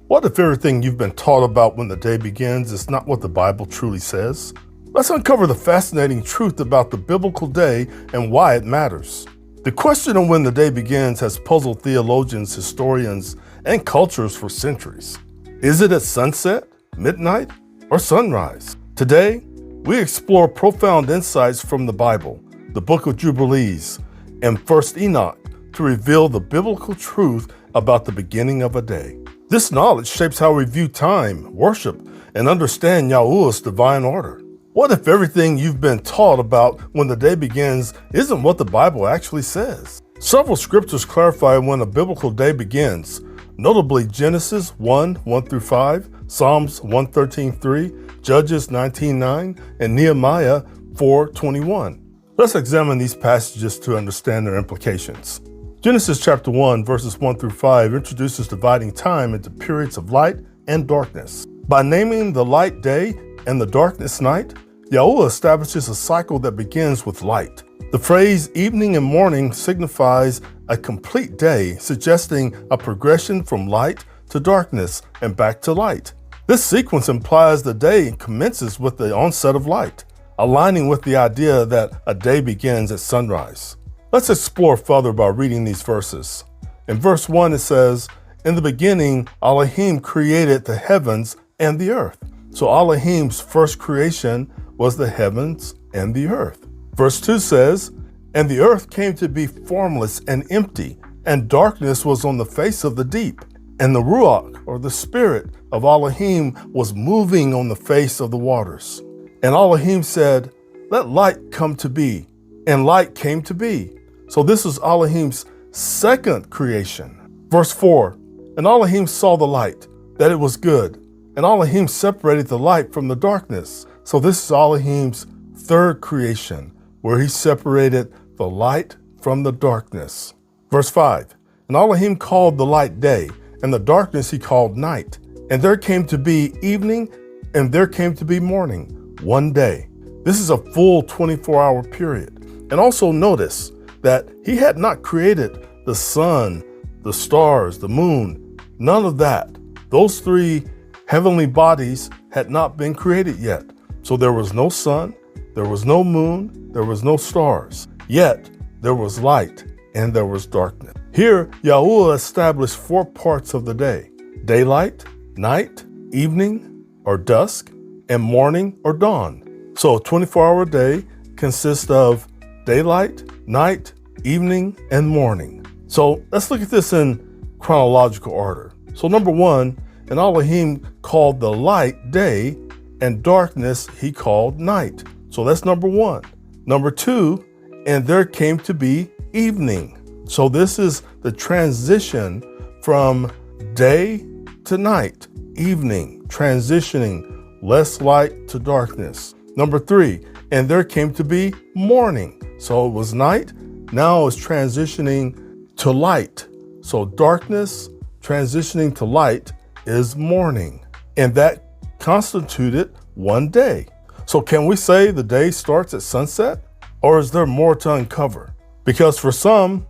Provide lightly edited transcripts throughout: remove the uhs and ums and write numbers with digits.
What if everything you've been taught about when the day begins is not what the Bible truly says? Let's uncover the fascinating truth about the biblical day and why it matters. The question of when the day begins has puzzled theologians, historians, and cultures for centuries. Is it at sunset, midnight, or sunrise? Today, we explore profound insights from the Bible, the Book of Jubilees, and 1st Enoch to reveal the biblical truth about the beginning of a day. This knowledge shapes how we view time, worship, and understand Yahuah's divine order. What if everything you've been taught about when the day begins isn't what the Bible actually says? Several scriptures clarify when a biblical day begins, notably Genesis 1:1-5, Psalms 113:3, Judges 19:9, and Nehemiah 4:21. Let's examine these passages to understand their implications. Genesis chapter 1, verses 1-5 introduces dividing time into periods of light and darkness. By naming the light day and the darkness night, Yahuah establishes a cycle that begins with light. The phrase evening and morning signifies a complete day, suggesting a progression from light to darkness and back to light. This sequence implies the day commences with the onset of light, aligning with the idea that a day begins at sunrise. Let's explore further by reading these verses. In verse 1, it says, "In the beginning, Elohim created the heavens and the earth." So Elohim's first creation was the heavens and the earth. Verse 2 says, "And the earth came to be formless and empty, and darkness was on the face of the deep. And the Ruach, or the Spirit of Elohim, was moving on the face of the waters. And Elohim said, 'Let light come to be.' And light came to be." So this is Elohim's second creation. Verse 4, "And Elohim saw the light, that it was good. And Elohim separated the light from the darkness." So this is Elohim's third creation, where he separated the light from the darkness. Verse 5, "And Elohim called the light day, and the darkness he called night. And there came to be evening, and there came to be morning, one day." This is a full 24-hour period. And also notice that he had not created the sun, the stars, the moon, none of that. Those three heavenly bodies had not been created yet. So there was no sun, there was no moon, there was no stars. Yet there was light and there was darkness. Here, Yahuah established 4 parts of the day: daylight, night, evening or dusk, and morning or dawn. So a 24-hour day consists of daylight, night, evening, and morning. So let's look at this in chronological order. So number 1, and Elohim called the light day, and darkness he called night. So that's number 1. Number 2, and there came to be evening. So this is the transition from day to night, evening, transitioning less light to darkness. Number 3, and there came to be morning. So it was night, now it's transitioning to light. So darkness transitioning to light is morning. And that constituted one day. So can we say the day starts at sunset? Or is there more to uncover? Because for some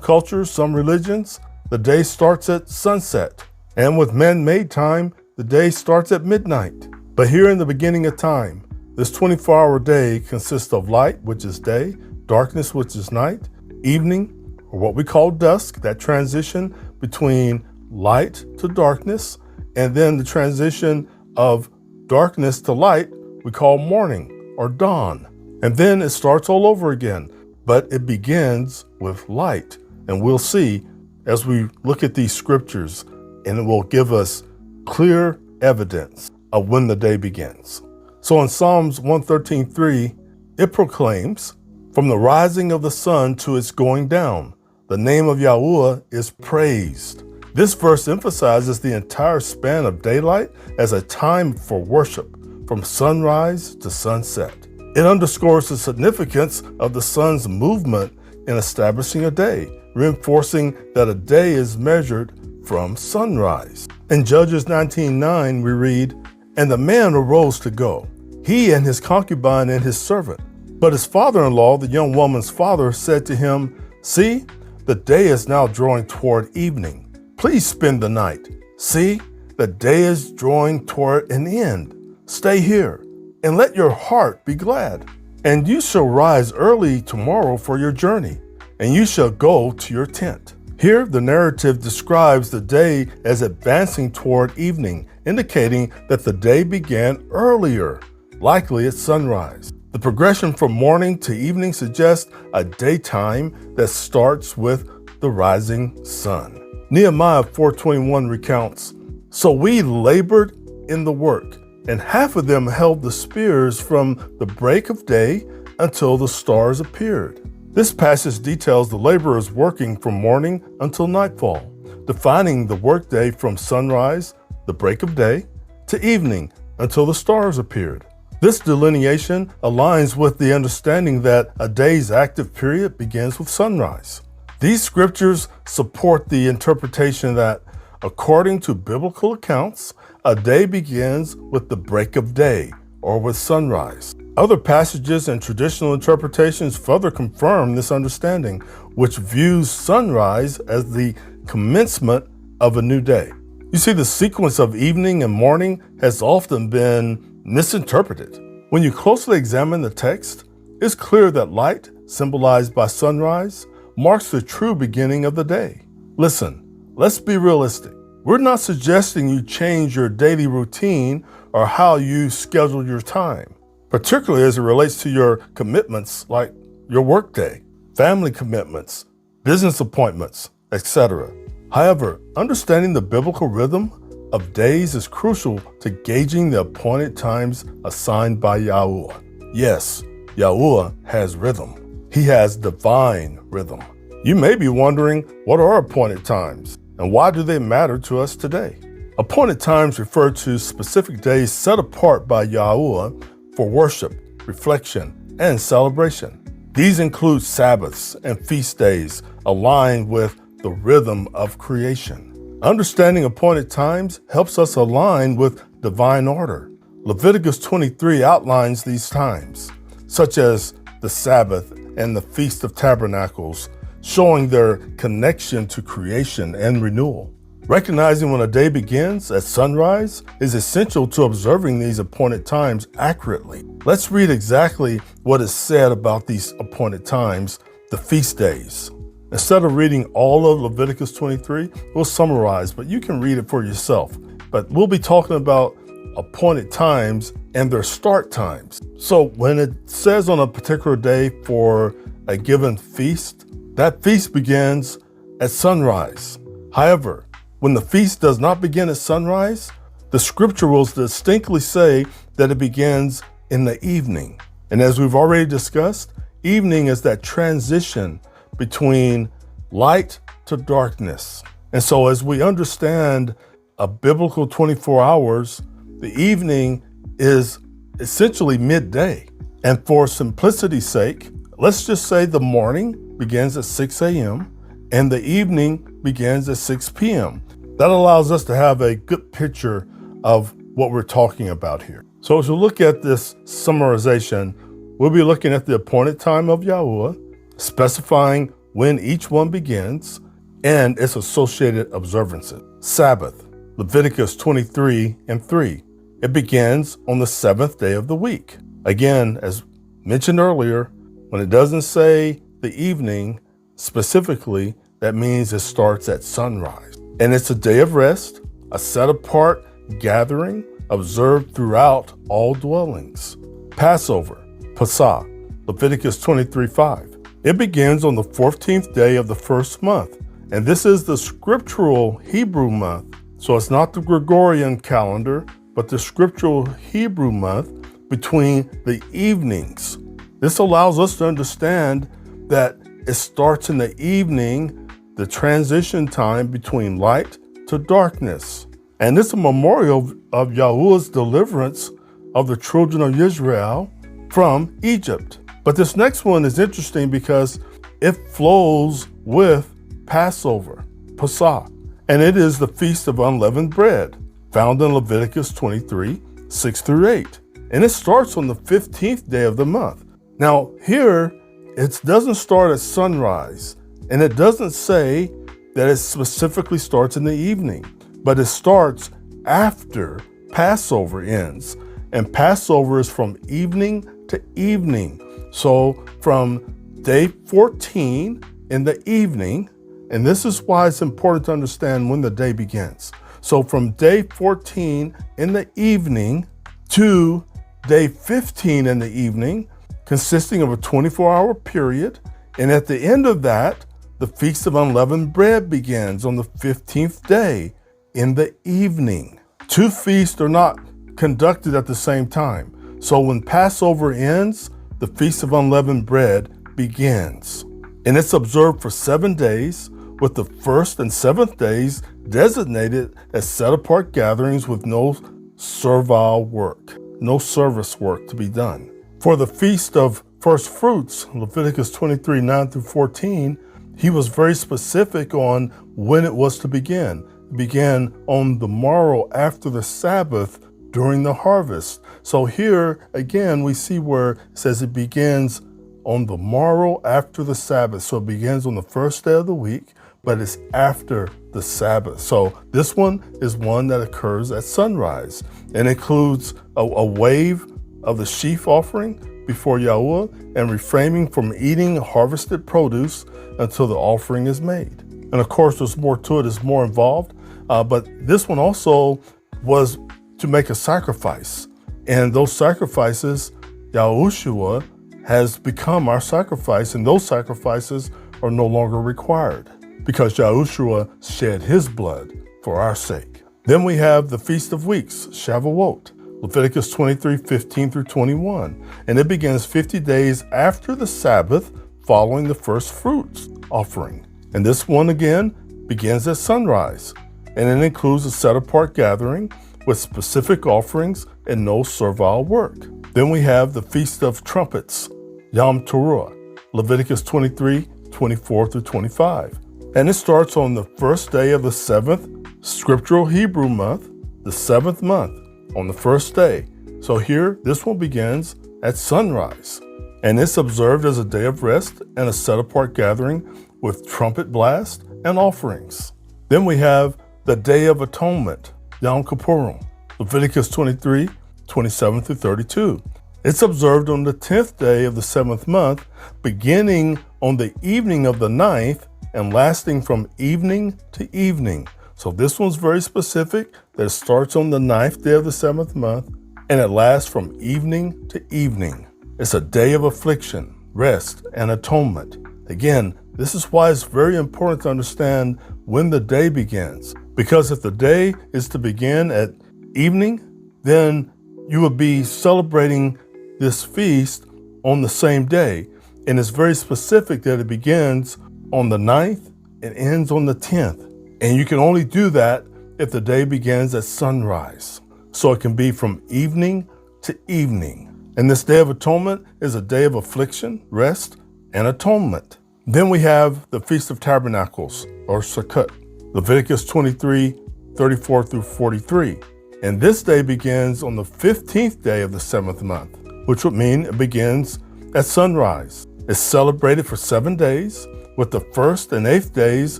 cultures, some religions, the day starts at sunset. And with man-made time, the day starts at midnight. But here in the beginning of time, this 24-hour day consists of light, which is day, darkness, which is night, evening, or what we call dusk, that transition between light to darkness, and then the transition of darkness to light we call morning or dawn. And then it starts all over again, but it begins with light. And we'll see as we look at these scriptures, and it will give us clear evidence of when the day begins. So in Psalms 113:3, it proclaims, "From the rising of the sun to its going down, the name of Yahuah is praised." This verse emphasizes the entire span of daylight as a time for worship, from sunrise to sunset. It underscores the significance of the sun's movement in establishing a day, reinforcing that a day is measured from sunrise. In Judges 19:9, we read, "And the man arose to go, he and his concubine and his servant. But his father-in-law, the young woman's father, said to him, 'See, the day is now drawing toward evening. Please spend the night. See, The day is drawing toward an end. Stay here and let your heart be glad. And you shall rise early tomorrow for your journey, and you shall go to your tent. Here, the narrative describes the day as advancing toward evening, indicating that the day began earlier, likely at sunrise. The progression from morning to evening suggests a daytime that starts with the rising sun. Nehemiah 4:21 recounts, "So we labored in the work, and half of them held the spears from the break of day until the stars appeared." This passage details the laborers working from morning until nightfall, defining the workday from sunrise, the break of day, to evening until the stars appeared. This delineation aligns with the understanding that a day's active period begins with sunrise. These scriptures support the interpretation that, according to biblical accounts, a day begins with the break of day or with sunrise. Other passages and traditional interpretations further confirm this understanding, which views sunrise as the commencement of a new day. You see, the sequence of evening and morning has often been misinterpreted. When you closely examine the text, it's clear that light, symbolized by sunrise, marks the true beginning of the day. Listen, let's be realistic. We're not suggesting you change your daily routine or how you schedule your time, particularly as it relates to your commitments like your workday, family commitments, business appointments, etc. However, understanding the biblical rhythm of days is crucial to gauging the appointed times assigned by Yahuah. Yes, Yahuah has rhythm. He has divine rhythm. You may be wondering, what are appointed times and why do they matter to us today? Appointed times refer to specific days set apart by Yahuah for worship, reflection, and celebration. These include Sabbaths and feast days aligned with the rhythm of creation. Understanding appointed times helps us align with divine order. Leviticus 23 outlines these times, such as the Sabbath and the Feast of Tabernacles, showing their connection to creation and renewal. Recognizing when a day begins at sunrise is essential to observing these appointed times accurately. Let's read exactly what is said about these appointed times, the feast days. Instead of reading all of Leviticus 23, we'll summarize, but you can read it for yourself. But we'll be talking about appointed times and their start times. So when it says on a particular day for a given feast, that feast begins at sunrise. However, when the feast does not begin at sunrise, the scripture will distinctly say that it begins in the evening. And as we've already discussed, evening is that transition between light to darkness. And so as we understand a biblical 24 hours, the evening is essentially midday. And for simplicity's sake, let's just say the morning begins at 6 a.m. and the evening begins at 6 p.m. That allows us to have a good picture of what we're talking about here. So as we look at this summarization, we'll be looking at the appointed time of Yahuah, specifying when each one begins and its associated observances. Sabbath, Leviticus 23:3. It begins on the seventh day of the week. Again, as mentioned earlier, when it doesn't say the evening specifically, that means it starts at sunrise. And it's a day of rest, a set-apart gathering observed throughout all dwellings. Passover, Pesach, Leviticus 23:5. It begins on the 14th day of the first month, and this is the scriptural Hebrew month. So it's not the Gregorian calendar, but the scriptural Hebrew month between the evenings. This allows us to understand that it starts in the evening, the transition time between light to darkness. And it's a memorial of Yahuah's deliverance of the children of Israel from Egypt. But this next one is interesting because it flows with Passover, Pesach, and it is the Feast of Unleavened Bread, found in Leviticus 23:6-8. And it starts on the 15th day of the month. Now here, it doesn't start at sunrise, and it doesn't say that it specifically starts in the evening, but it starts after Passover ends. And Passover is from evening to evening. So from day 14 in the evening, and this is why it's important to understand when the day begins. So from day 14 in the evening to day 15 in the evening, consisting of a 24-hour period. And at the end of that, the Feast of Unleavened Bread begins on the 15th day in the evening. Two feasts are not conducted at the same time. So when Passover ends, the Feast of Unleavened Bread begins. And it's observed for 7 days, with the first and seventh days designated as set-apart gatherings with no servile work, no service work to be done. For the Feast of First Fruits, Leviticus 23, 9 through 14, he was very specific on when it was to begin. It began on the morrow after the Sabbath during the harvest. So here, again, we see where it says it begins on the morrow after the Sabbath. So it begins on the first day of the week, but it's after the Sabbath. So this one is one that occurs at sunrise and includes a wave of the sheaf offering before Yahuah and refraining from eating harvested produce until the offering is made. And of course, there's more to it, it's more involved. But this one also was to make a sacrifice. And those sacrifices, Yahushua has become our sacrifice, and those sacrifices are no longer required because Yahushua shed his blood for our sake. Then we have the Feast of Weeks, Shavuot, Leviticus 23, 15 through 21. And it begins 50 days after the Sabbath following the first fruits offering. And this one again begins at sunrise. And it includes a set-apart gathering with specific offerings and no servile work. Then we have the Feast of Trumpets, Yom Teruah, Leviticus 23, 24 through 25. And it starts on the first day of the seventh scriptural Hebrew month, the seventh month, on the first day. So here, this one begins at sunrise. And it's observed as a day of rest and a set-apart gathering with trumpet blast and offerings. Then we have the Day of Atonement, Yom Kippurim, Leviticus 23, 27 through 32. It's observed on the 10th day of the seventh month, beginning on the evening of the 9th and lasting from evening to evening. So this one's very specific, that it starts on the 9th day of the seventh month and it lasts from evening to evening. It's a day of affliction, rest, and atonement. Again, this is why it's very important to understand when the day begins. Because if the day is to begin at evening, then you will be celebrating this feast on the same day. And it's very specific that it begins on the 9th and ends on the 10th. And you can only do that if the day begins at sunrise. So it can be from evening to evening. And this Day of Atonement is a day of affliction, rest, and atonement. Then we have the Feast of Tabernacles, or Sukkot, Leviticus 23, 34 through 43. And this day begins on the 15th day of the seventh month, which would mean it begins at sunrise. It's celebrated for 7 days, with the first and 8th days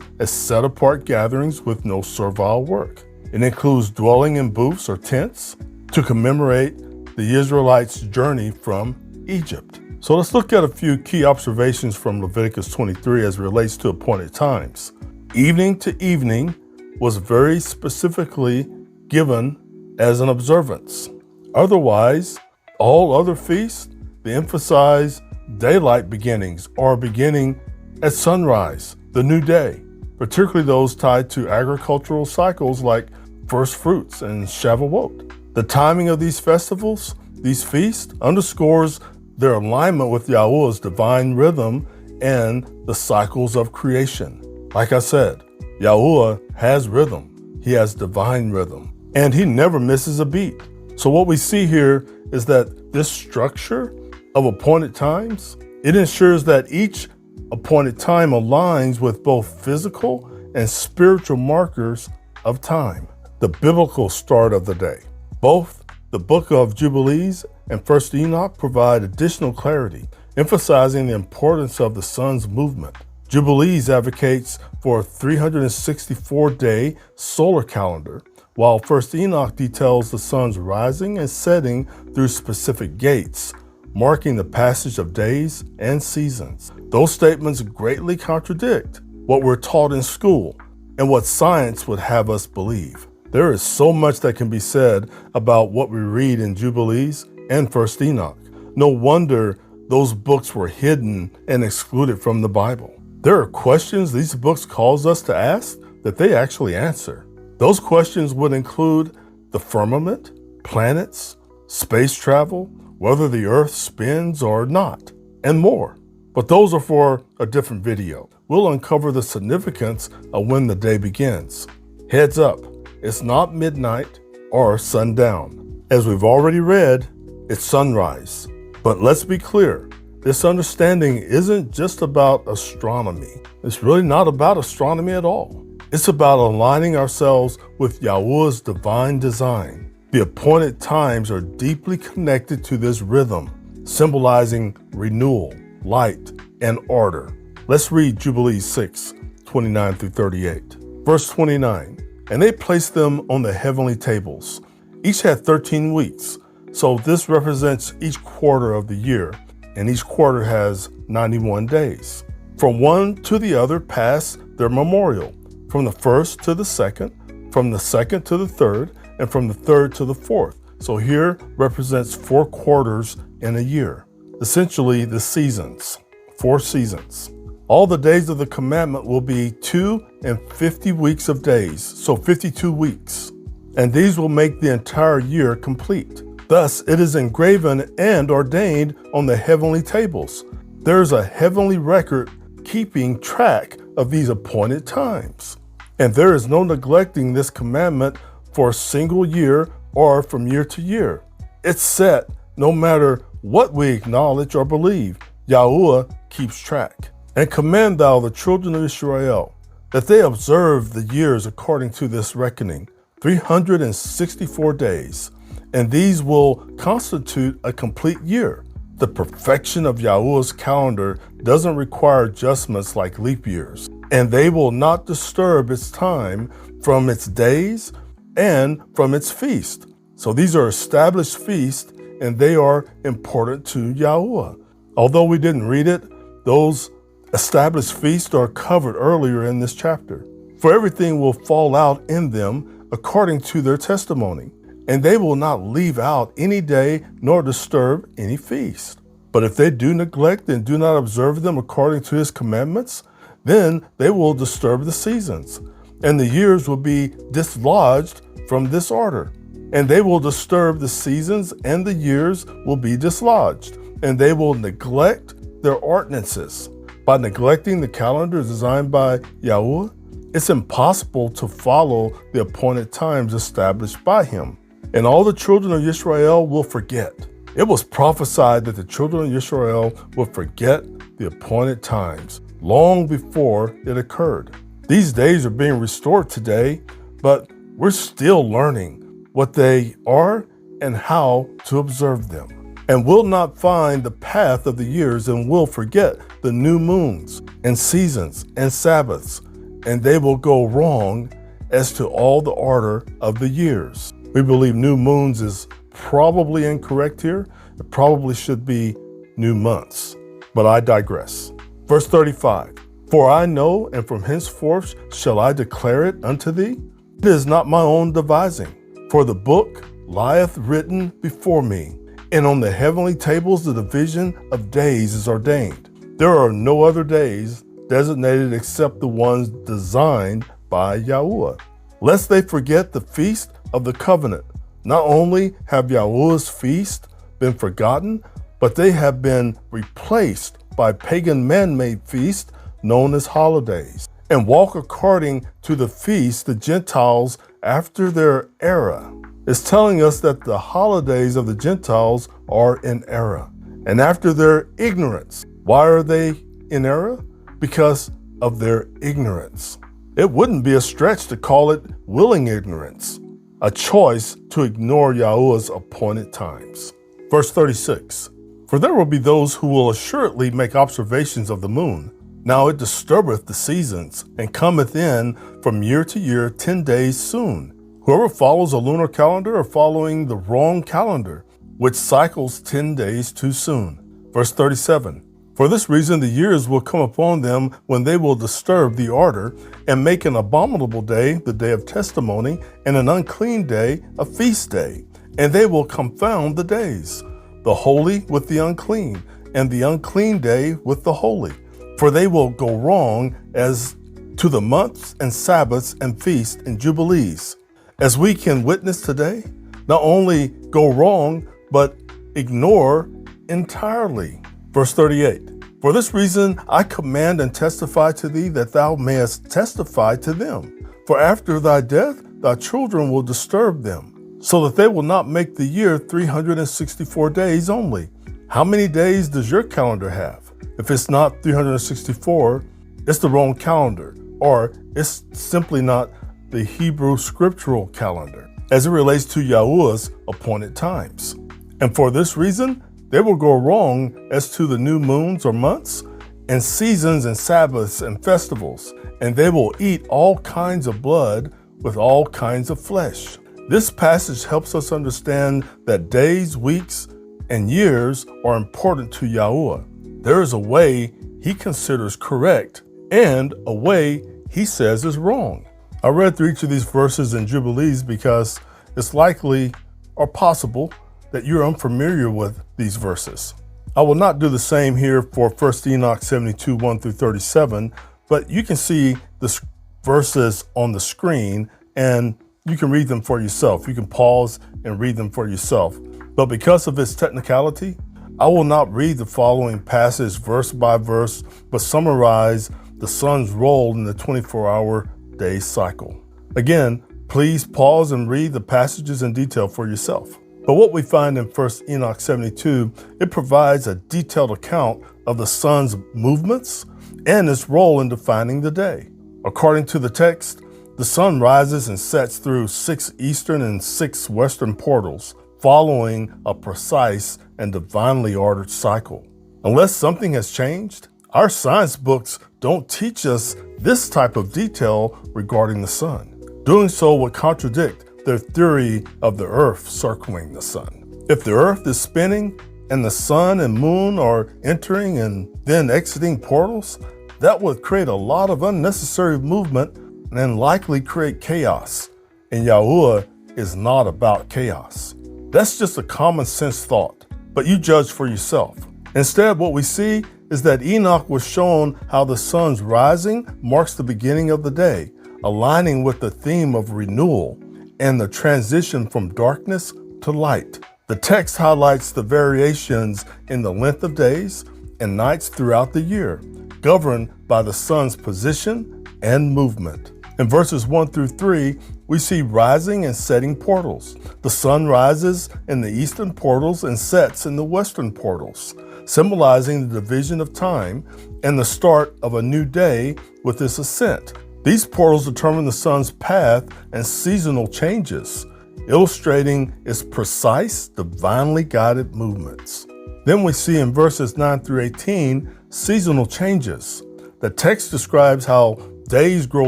as set-apart gatherings with no servile work. It includes dwelling in booths or tents to commemorate the Israelites' journey from Egypt. So let's look at a few key observations from Leviticus 23 as it relates to appointed times. Evening to evening was very specifically given as an observance. Otherwise, all other feasts, they emphasize daylight beginnings or beginning at sunrise, the new day, particularly those tied to agricultural cycles like first fruits and Shavuot. The timing of these festivals, these feasts, underscores their alignment with Yahuah's divine rhythm and the cycles of creation. Like I said, Yahuah has rhythm. He has divine rhythm, and he never misses a beat. So what we see here is that this structure of appointed times, it ensures that each appointed time aligns with both physical and spiritual markers of time. The biblical start of the day. Both the Book of Jubilees and 1st Enoch provide additional clarity, emphasizing the importance of the sun's movement. Jubilees advocates for a 364-day solar calendar while First Enoch details the sun's rising and setting through specific gates, marking the passage of days and seasons. Those statements greatly contradict what we're taught in school and what science would have us believe. There is so much that can be said about what we read in Jubilees and First Enoch. No wonder those books were hidden and excluded from the Bible. There are questions these books cause us to ask that they actually answer. Those questions would include the firmament, planets, space travel, whether the earth spins or not, and more. But those are for a different video. We'll uncover the significance of when the day begins. Heads up, it's not midnight or sundown. As we've already read, it's sunrise. But let's be clear, this understanding isn't just about astronomy. It's really not about astronomy at all. It's about aligning ourselves with Yahuah's divine design. The appointed times are deeply connected to this rhythm, symbolizing renewal, light, and order. Let's read Jubilees 6, 29 through 38. Verse 29, and they placed them on the heavenly tables. Each had 13 weeks, so this represents each quarter of the year, and each quarter has 91 days. From one to the other passed their memorial, from the first to the second, from the second to the third, and from the third to the fourth. So here represents 4 quarters in a year, essentially the seasons, 4 seasons. All the days of the commandment will be 2 and 50 weeks of days, so 52 weeks. And these will make the entire year complete. Thus, it is engraven and ordained on the heavenly tables. There is a heavenly record keeping track of these appointed times. And there is no neglecting this commandment for a single year or from year to year. It's set no matter what we acknowledge or believe. Yahuah keeps track. And command thou the children of Israel that they observe the years according to this reckoning, 364 days, and these will constitute a complete year. The perfection of Yahuah's calendar doesn't require adjustments like leap years, and they will not disturb its time from its days and from its feast. So these are established feasts, and they are important to Yahuah. Although we didn't read it, those established feasts are covered earlier in this chapter. For everything will fall out in them according to their testimony, and they will not leave out any day nor disturb any feast. But if they do neglect and do not observe them according to his commandments, then they will disturb the seasons, and the years will be dislodged from this order. And they will disturb the seasons, and the years will be dislodged, and they will neglect their ordinances. By neglecting the calendar designed by Yahuah, it's impossible to follow the appointed times established by him. And all the children of Israel will forget. It was prophesied that the children of Israel would forget the appointed times long before it occurred. These days are being restored today, but we're still learning what they are and how to observe them. And will not find the path of the years, and will forget the new moons and seasons and Sabbaths, and they will go wrong as to all the order of the years. We believe new moons is probably incorrect here. It probably should be new months, but I digress. Verse 35, for I know, and from henceforth shall I declare it unto thee. It is not my own devising, for the book lieth written before me, and on the heavenly tables the division of days is ordained. There are no other days designated except the ones designed by Yahuah, lest they forget the feast of the covenant. Not only have Yahuah's feast been forgotten, but they have been replaced by pagan man-made feasts known as holidays, and walk according to the feast the Gentiles after their era. It's telling us that the holidays of the Gentiles are in error, and after their ignorance. Why are they in error? Because of their ignorance. It wouldn't be a stretch to call it willing ignorance, a choice to ignore Yahuah's appointed times. Verse 36, for there will be those who will assuredly make observations of the moon. Now it disturbeth the seasons, and cometh in from year to year 10 days soon. Whoever follows a lunar calendar are following the wrong calendar, which cycles 10 days too soon. Verse 37. For this reason, the years will come upon them when they will disturb the order and make an abominable day the day of testimony, and an unclean day a feast day. And they will confound the days, the holy with the unclean, and the unclean day with the holy. For they will go wrong as to the months and Sabbaths and feasts and jubilees. As we can witness today, not only go wrong, but ignore entirely. Verse 38. For this reason I command and testify to thee, that thou mayest testify to them. For after thy death thy children will disturb them, so that they will not make the year 364 days only. How many days does your calendar have? If it's not 364, it's the wrong calendar, or it's simply not the Hebrew scriptural calendar, as it relates to Yahuah's appointed times. And for this reason, they will go wrong as to the new moons or months, and seasons and Sabbaths and festivals, and they will eat all kinds of blood with all kinds of flesh. This passage helps us understand that days, weeks, and years are important to Yahuah. There is a way he considers correct and a way he says is wrong. I read through each of these verses in Jubilees because it's likely or possible that you're unfamiliar with these verses. I will not do the same here for 1 Enoch 72, 1 through 37, but you can see the verses on the screen and you can read them for yourself. You can pause and read them for yourself. But because of its technicality, I will not read the following passage verse by verse, but summarize the sun's role in the 24-hour day cycle. Again, please pause and read the passages in detail for yourself. But what we find in 1 Enoch 72, it provides a detailed account of the sun's movements and its role in defining the day. According to the text, the sun rises and sets through 6 eastern and 6 western portals, following a precise and divinely ordered cycle. Unless something has changed, our science books don't teach us this type of detail regarding the sun. Doing so would contradict their theory of the earth circling the sun. If the earth is spinning and the sun and moon are entering and then exiting portals, that would create a lot of unnecessary movement and likely create chaos. And Yahuah is not about chaos. That's just a common sense thought, but you judge for yourself. Instead, what we see is that Enoch was shown how the sun's rising marks the beginning of the day, aligning with the theme of renewal and the transition from darkness to light. The text highlights the variations in the length of days and nights throughout the year, governed by the sun's position and movement. In verses 1 through 3, we see rising and setting portals. The sun rises in the eastern portals and sets in the western portals, symbolizing the division of time and the start of a new day with its ascent. These portals determine the sun's path and seasonal changes, illustrating its precise, divinely guided movements. Then we see in verses 9 through 18 seasonal changes. The text describes how days grow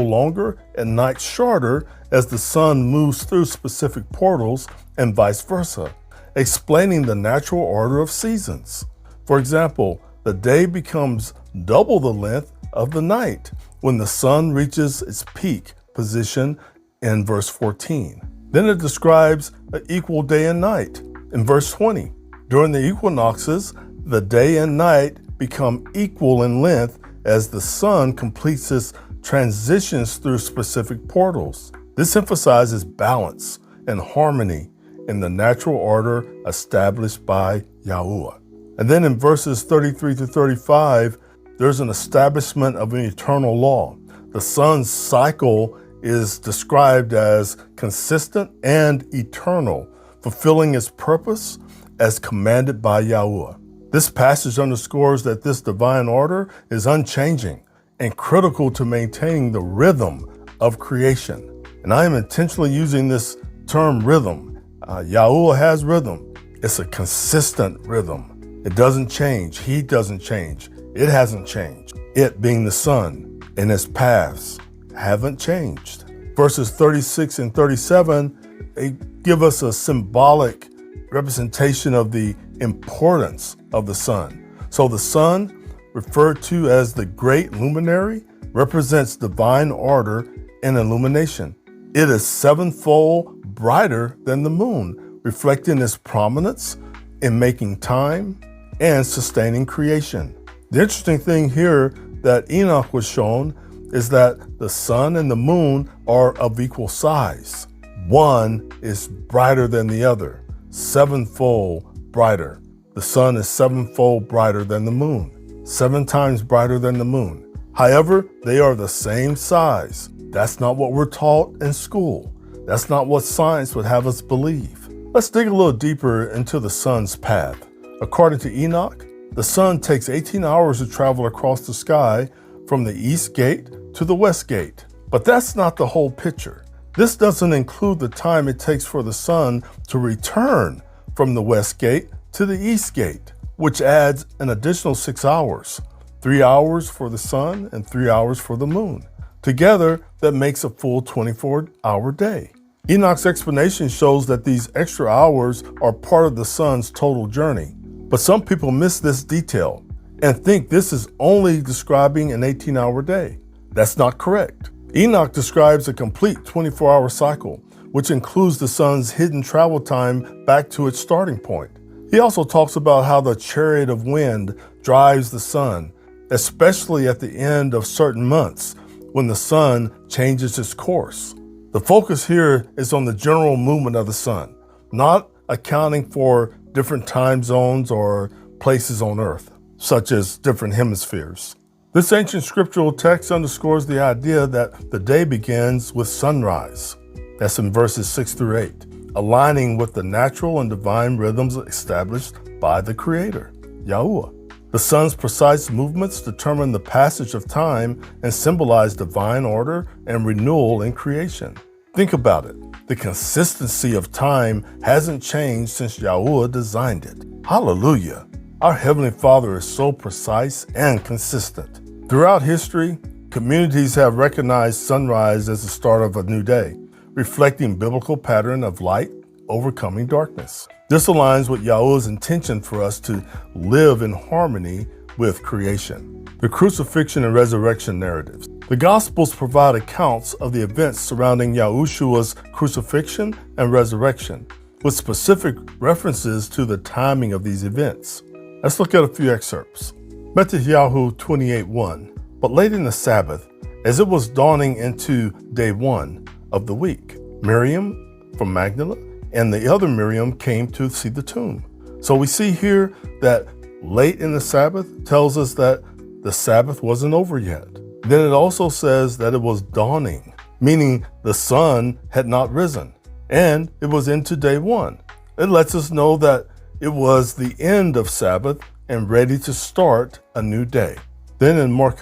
longer and nights shorter as the sun moves through specific portals and vice versa, explaining the natural order of seasons. For example, the day becomes double the length of the night when the sun reaches its peak position in verse 14. Then it describes an equal day and night in verse 20. During the equinoxes, the day and night become equal in length as the sun completes its transitions through specific portals. This emphasizes balance and harmony in the natural order established by Yahuah. And then in verses 33 to 35, there's an establishment of an eternal law. The sun's cycle is described as consistent and eternal, fulfilling its purpose as commanded by Yahuah. This passage underscores that this divine order is unchanging and critical to maintaining the rhythm of creation. And I am intentionally using this term rhythm. Yahuah has rhythm. It's a consistent rhythm. It doesn't change. He doesn't change. It hasn't changed. It being the sun and its paths haven't changed. Verses 36 and 37, they give us a symbolic representation of the importance of the sun. So the sun, referred to as the great luminary, represents divine order and illumination. It is sevenfold brighter than the moon, reflecting its prominence in making time and sustaining creation. The interesting thing here that Enoch was shown is that the sun and the moon are of equal size. One is brighter than the other, sevenfold brighter. The sun is sevenfold brighter than the moon, 7 times brighter than the moon. However, they are the same size. That's not what we're taught in school. That's not what science would have us believe. Let's dig a little deeper into the sun's path. According to Enoch, the sun takes 18 hours to travel across the sky from the east gate to the west gate. But that's not the whole picture. This doesn't include the time it takes for the sun to return from the west gate to the east gate, which adds an additional 6 hours, 3 hours for the sun and 3 hours for the moon. Together, that makes a full 24-hour day. Enoch's explanation shows that these extra hours are part of the sun's total journey. But some people miss this detail and think this is only describing an 18-hour day. That's not correct. Enoch describes a complete 24-hour cycle, which includes the sun's hidden travel time back to its starting point. He also talks about how the chariot of wind drives the sun, especially at the end of certain months when the sun changes its course. The focus here is on the general movement of the sun, not accounting for different time zones or places on Earth, such as different hemispheres. This ancient scriptural text underscores the idea that the day begins with sunrise. That's in verses 6 through 8, aligning with the natural and divine rhythms established by the Creator, Yahuah. The sun's precise movements determine the passage of time and symbolize divine order and renewal in creation. Think about it. The consistency of time hasn't changed since Yahuah designed it. Hallelujah. Our Heavenly Father is so precise and consistent. Throughout history, communities have recognized sunrise as the start of a new day, reflecting biblical pattern of light overcoming darkness. This aligns with Yahuah's intention for us to live in harmony with creation. The Crucifixion and Resurrection narratives. The Gospels provide accounts of the events surrounding Yahushua's crucifixion and resurrection, with specific references to the timing of these events. Let's look at a few excerpts. Yahuah 28:1. But late in the Sabbath, as it was dawning into day 1 of the week, Miriam from Magdala and the other Miriam came to see the tomb. So we see here that late in the Sabbath tells us that the Sabbath wasn't over yet. Then it also says that it was dawning, meaning the sun had not risen, and it was into day 1. It lets us know that it was the end of Sabbath and ready to start a new day. Then in Mark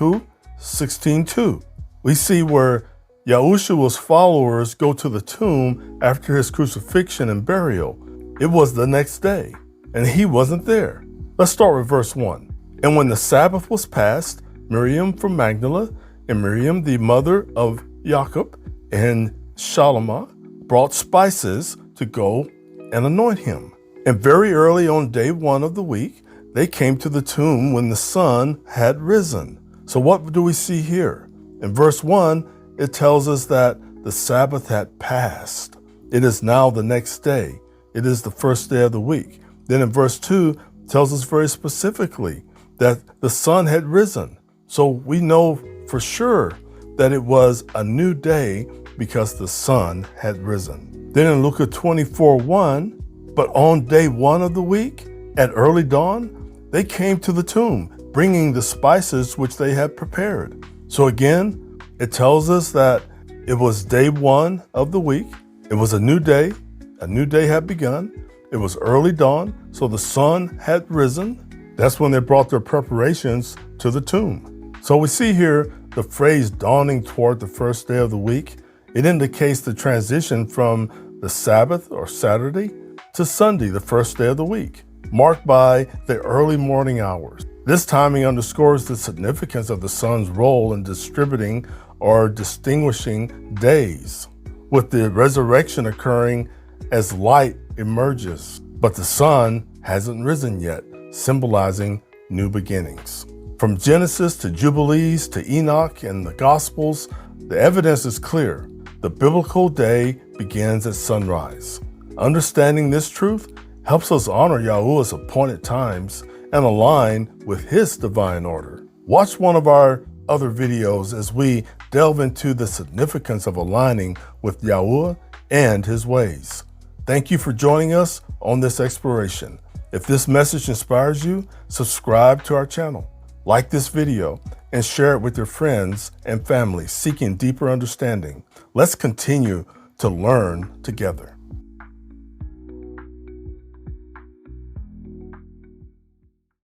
16:2, we see where Yahushua's followers go to the tomb after his crucifixion and burial. It was the next day, and he wasn't there. Let's start with verse 1. And when the Sabbath was past, Miriam from Magdala and Miriam, the mother of Jacob and Shalomah, brought spices to go and anoint him. And very early on day 1 of the week, they came to the tomb when the sun had risen. So what do we see here? In verse 1, it tells us that the Sabbath had passed. It is now the next day. It is the first day of the week. Then in verse 2, it tells us very specifically that the sun had risen. So we know for sure that it was a new day because the sun had risen. Then in Luke 24:1, but on day 1 of the week, at early dawn, they came to the tomb, bringing the spices which they had prepared. So again, it tells us that it was day 1 of the week. It was a new day had begun. It was early dawn, so the sun had risen. That's when they brought their preparations to the tomb. So we see here the phrase dawning toward the first day of the week. It indicates the transition from the Sabbath or Saturday to Sunday, the first day of the week, marked by the early morning hours. This timing underscores the significance of the sun's role in distributing or distinguishing days, with the resurrection occurring as light emerges, but the sun hasn't risen yet, symbolizing new beginnings. From Genesis to Jubilees to Enoch and the Gospels, the evidence is clear. The biblical day begins at sunrise. Understanding this truth helps us honor Yahuah's appointed times and align with His divine order. Watch one of our other videos as we delve into the significance of aligning with Yahuah and His ways. Thank you for joining us on this exploration. If this message inspires you, subscribe to our channel, like this video, and share it with your friends and family seeking deeper understanding. Let's continue to learn together.